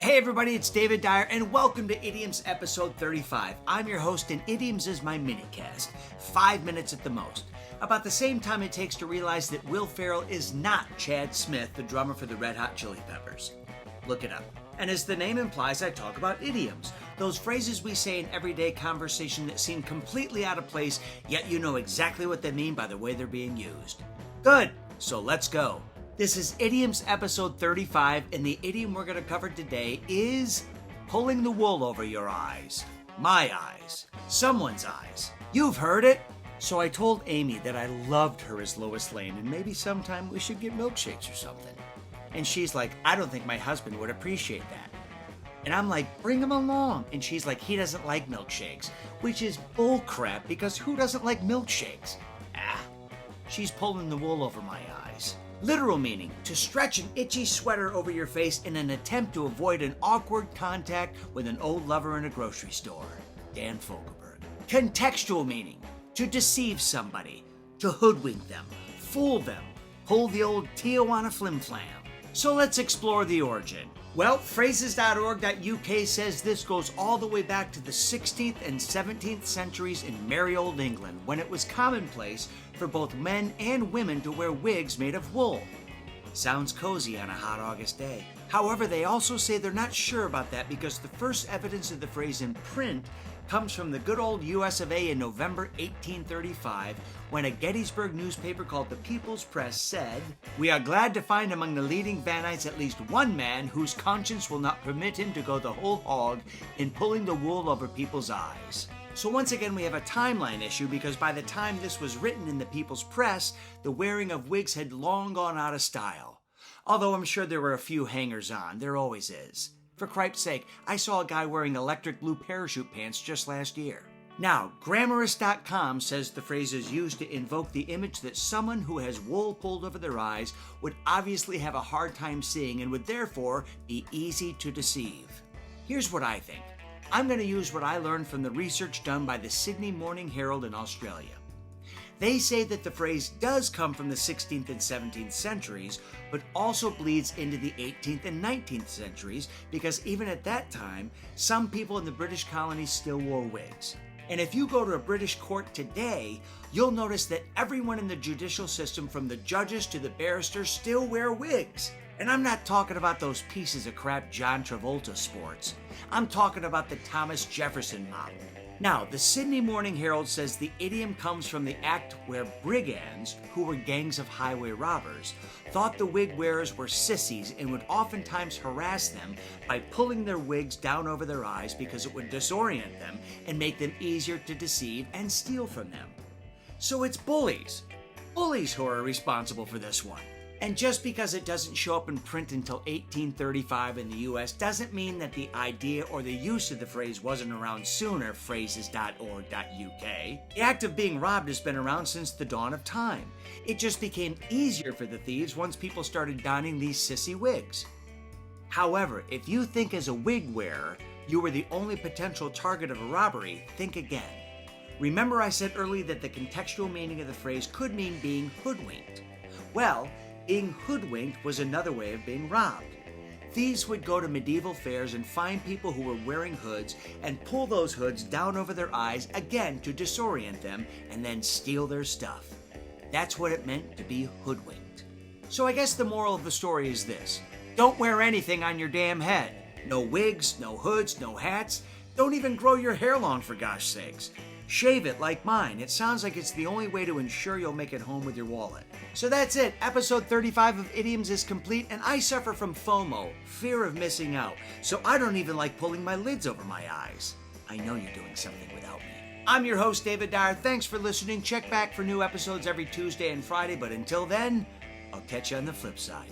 Hey everybody, it's David Dyer, and welcome to Idioms episode 35. I'm your host, and Idioms is my minicast, 5 minutes at the most. About the same time it takes to realize that Will Ferrell is not Chad Smith, the drummer for the Red Hot Chili Peppers. Look it up. And as the name implies, I talk about idioms, those phrases we say in everyday conversation that seem completely out of place, yet you know exactly what they mean by the way they're being used. Good, so let's go. This is Idioms episode 35, and the idiom we're going to cover today is pulling the wool over your eyes. My eyes. Someone's eyes. You've heard it. So I told Amy that I loved her as Lois Lane, and maybe sometime we should get milkshakes or something. And she's like, I don't think my husband would appreciate that. And I'm like, bring him along. And she's like, he doesn't like milkshakes, which is bullcrap because who doesn't like milkshakes? She's pulling the wool over my eyes. Literal meaning, to stretch an itchy sweater over your face in an attempt to avoid an awkward contact with an old lover in a grocery store. Dan Fogelberg. Contextual meaning, to deceive somebody, to hoodwink them, fool them, pull the old Tijuana flim-flam. So let's explore the origin. Well, phrases.org.uk says this goes all the way back to the 16th and 17th centuries in merry old England, when it was commonplace for both men and women to wear wigs made of wool. Sounds cozy on a hot August day. However, they also say they're not sure about that because the first evidence of the phrase in print comes from the good old US of A in November 1835, when a Gettysburg newspaper called the People's Press said, "We are glad to find among the leading Vanites at least one man whose conscience will not permit him to go the whole hog in pulling the wool over people's eyes." So once again, we have a timeline issue because by the time this was written in the People's Press, the wearing of wigs had long gone out of style. Although I'm sure there were a few hangers-on, there always is. For cripe's sake, I saw a guy wearing electric blue parachute pants just last year. Now, Grammarist.com says the phrase is used to invoke the image that someone who has wool pulled over their eyes would obviously have a hard time seeing and would therefore be easy to deceive. Here's what I think. I'm going to use what I learned from the research done by the Sydney Morning Herald in Australia. They say that the phrase does come from the 16th and 17th centuries, but also bleeds into the 18th and 19th centuries because even at that time, some people in the British colonies still wore wigs. And if you go to a British court today, you'll notice that everyone in the judicial system, from the judges to the barristers, still wear wigs. And I'm not talking about those pieces of crap John Travolta sports. I'm talking about the Thomas Jefferson model. Now, the Sydney Morning Herald says the idiom comes from the act where brigands, who were gangs of highway robbers, thought the wig wearers were sissies and would oftentimes harass them by pulling their wigs down over their eyes because it would disorient them and make them easier to deceive and steal from them. So it's bullies who are responsible for this one. And just because it doesn't show up in print until 1835 in the US doesn't mean that the idea or the use of the phrase wasn't around sooner, phrases.org.uk. The act of being robbed has been around since the dawn of time. It just became easier for the thieves once people started donning these sissy wigs. However, if you think as a wig wearer you were the only potential target of a robbery, think again. Remember I said earlier that the contextual meaning of the phrase could mean being hoodwinked. Well, being hoodwinked was another way of being robbed. Thieves would go to medieval fairs and find people who were wearing hoods and pull those hoods down over their eyes, again to disorient them, and then steal their stuff. That's what it meant to be hoodwinked. So I guess the moral of the story is this. Don't wear anything on your damn head. No wigs, no hoods, no hats. Don't even grow your hair long, for gosh sakes. Shave it like mine. It sounds like it's the only way to ensure you'll make it home with your wallet. So that's it. Episode 35 of Idioms is complete, and I suffer from FOMO, fear of missing out, so I don't even like pulling my lids over my eyes. I know you're doing something without me. I'm your host, David Dyer. Thanks for listening. Check back for new episodes every Tuesday and Friday, but until then, I'll catch you on the flip side.